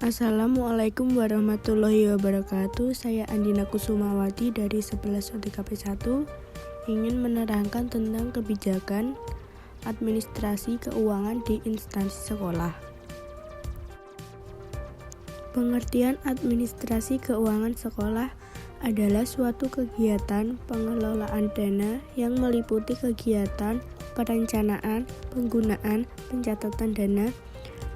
Assalamualaikum warahmatullahi wabarakatuh. Saya Andina Kusumawati dari 11 OTKP 1 ingin menerangkan tentang kebijakan administrasi keuangan di instansi sekolah. Pengertian administrasi keuangan sekolah adalah suatu kegiatan pengelolaan dana yang meliputi kegiatan perencanaan, penggunaan, pencatatan dana,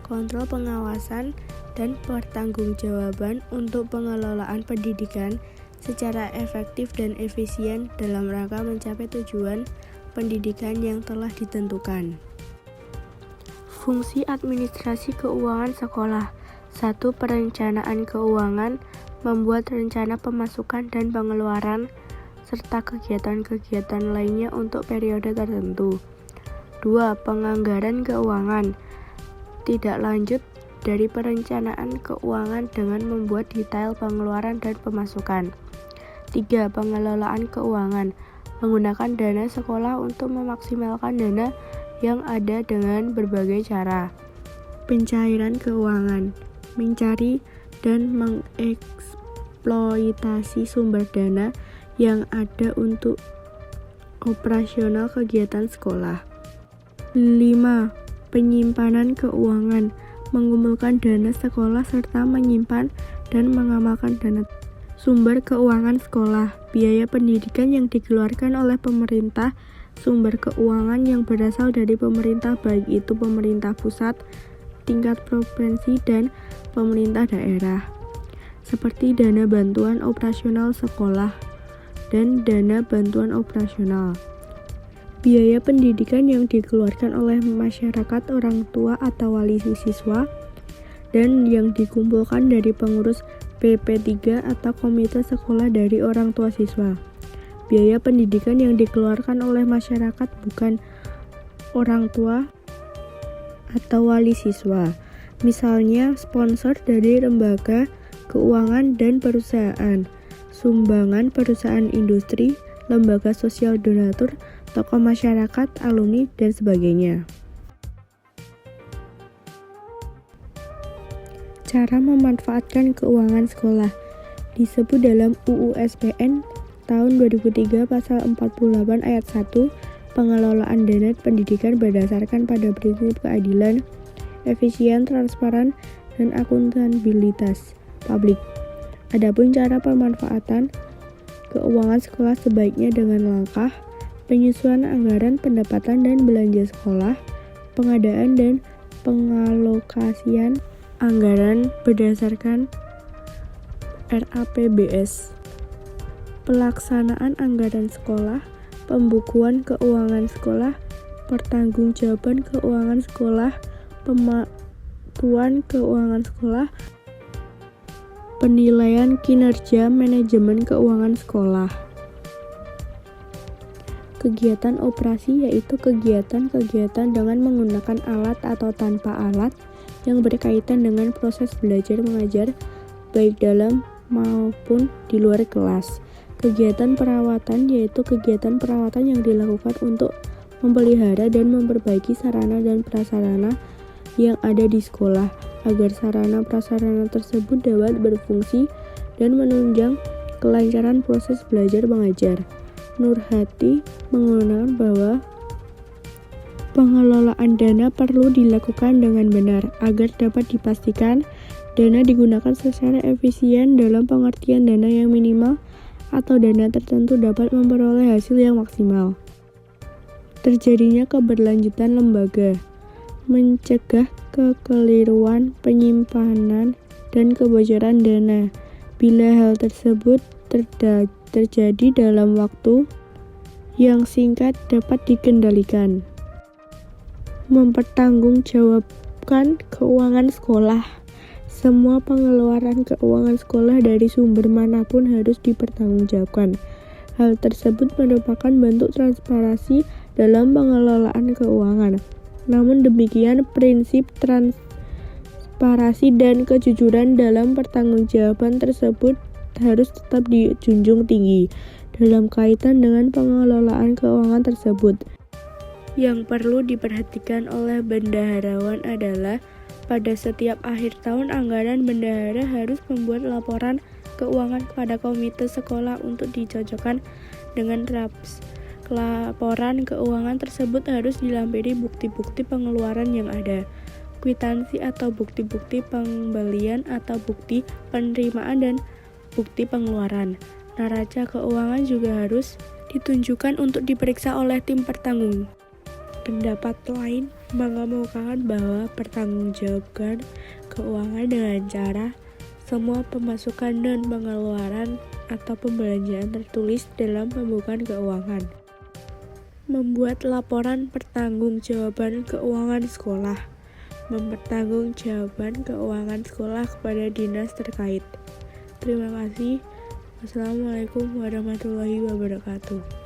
kontrol pengawasan, dan pertanggungjawaban untuk pengelolaan pendidikan secara efektif dan efisien dalam rangka mencapai tujuan pendidikan yang telah ditentukan. Fungsi administrasi keuangan sekolah. 1. Perencanaan keuangan, membuat rencana pemasukan dan pengeluaran, serta kegiatan-kegiatan lainnya untuk periode tertentu. 2. Penganggaran keuangan, tidak lanjut dari perencanaan keuangan dengan membuat detail pengeluaran dan pemasukan. 3. Pengelolaan keuangan, menggunakan dana sekolah untuk memaksimalkan dana yang ada dengan berbagai cara. Pencairan keuangan, mencari dan mengeksploitasi sumber dana yang ada untuk operasional kegiatan sekolah. 5. Penyimpanan keuangan, mengumpulkan dana sekolah serta menyimpan dan mengamalkan dana sumber keuangan sekolah, biaya pendidikan yang dikeluarkan oleh pemerintah, sumber keuangan yang berasal dari pemerintah baik itu pemerintah pusat, tingkat provinsi, dan pemerintah daerah, seperti dana bantuan operasional sekolah dan dana bantuan operasional. Biaya pendidikan yang dikeluarkan oleh masyarakat, orang tua atau wali siswa, dan yang dikumpulkan dari pengurus PP3 atau komite sekolah dari orang tua siswa. Biaya pendidikan yang dikeluarkan oleh masyarakat bukan orang tua atau wali siswa, misalnya sponsor dari lembaga keuangan dan perusahaan, sumbangan perusahaan industri, lembaga sosial donatur, tokoh masyarakat, alumni, dan sebagainya. Cara memanfaatkan keuangan sekolah disebut dalam UU SPN tahun 2003 pasal 48 ayat 1, pengelolaan dana pendidikan berdasarkan pada prinsip keadilan, efisien, transparan, dan akuntabilitas publik. Adapun cara pemanfaatan keuangan sekolah sebaiknya dengan langkah penyusunan anggaran pendapatan dan belanja sekolah, pengadaan dan pengalokasian anggaran berdasarkan RAPBS, pelaksanaan anggaran sekolah, pembukuan keuangan sekolah, pertanggungjawaban keuangan sekolah, pemantauan keuangan sekolah, penilaian kinerja manajemen keuangan sekolah. Kegiatan operasi yaitu kegiatan-kegiatan dengan menggunakan alat atau tanpa alat yang berkaitan dengan proses belajar mengajar baik dalam maupun di luar kelas. Kegiatan perawatan yaitu kegiatan perawatan yang dilakukan untuk memelihara dan memperbaiki sarana dan prasarana yang ada di sekolah agar sarana prasarana tersebut dapat berfungsi dan menunjang kelancaran proses belajar mengajar. Nurhati menggunakan bahwa pengelolaan dana perlu dilakukan dengan benar agar dapat dipastikan dana digunakan secara efisien dalam pengertian dana yang minimal atau dana tertentu dapat memperoleh hasil yang maksimal. Terjadinya keberlanjutan lembaga, mencegah kekeliruan penyimpanan dan kebocoran dana bila hal tersebut terjadi dalam waktu yang singkat dapat dikendalikan. Mempertanggungjawabkan keuangan sekolah. Semua pengeluaran keuangan sekolah dari sumber manapun harus dipertanggungjawabkan. Hal tersebut merupakan bentuk transparansi dalam pengelolaan keuangan. Namun demikian, prinsip transparansi dan kejujuran dalam pertanggungjawaban tersebut harus tetap dijunjung tinggi dalam kaitan dengan pengelolaan keuangan tersebut. Yang perlu diperhatikan oleh bendaharawan adalah Pada setiap akhir tahun anggaran, bendahara harus membuat laporan keuangan kepada komite sekolah untuk dicocokkan dengan RAPS. Laporan keuangan tersebut harus dilampiri bukti-bukti pengeluaran yang ada, kwitansi atau bukti-bukti pembelian atau bukti penerimaan dan bukti pengeluaran. Neraca keuangan juga harus ditunjukkan untuk diperiksa oleh tim pertanggung. Pendapat lain mengemukakan bahwa pertanggungjawabkan keuangan dengan cara semua pemasukan dan pengeluaran atau pembelanjaan tertulis dalam pembukaan keuangan. Membuat laporan pertanggungjawaban keuangan sekolah. Mempertanggungjawabkan keuangan sekolah kepada dinas terkait. Terima kasih. Wassalamualaikum warahmatullahi wabarakatuh.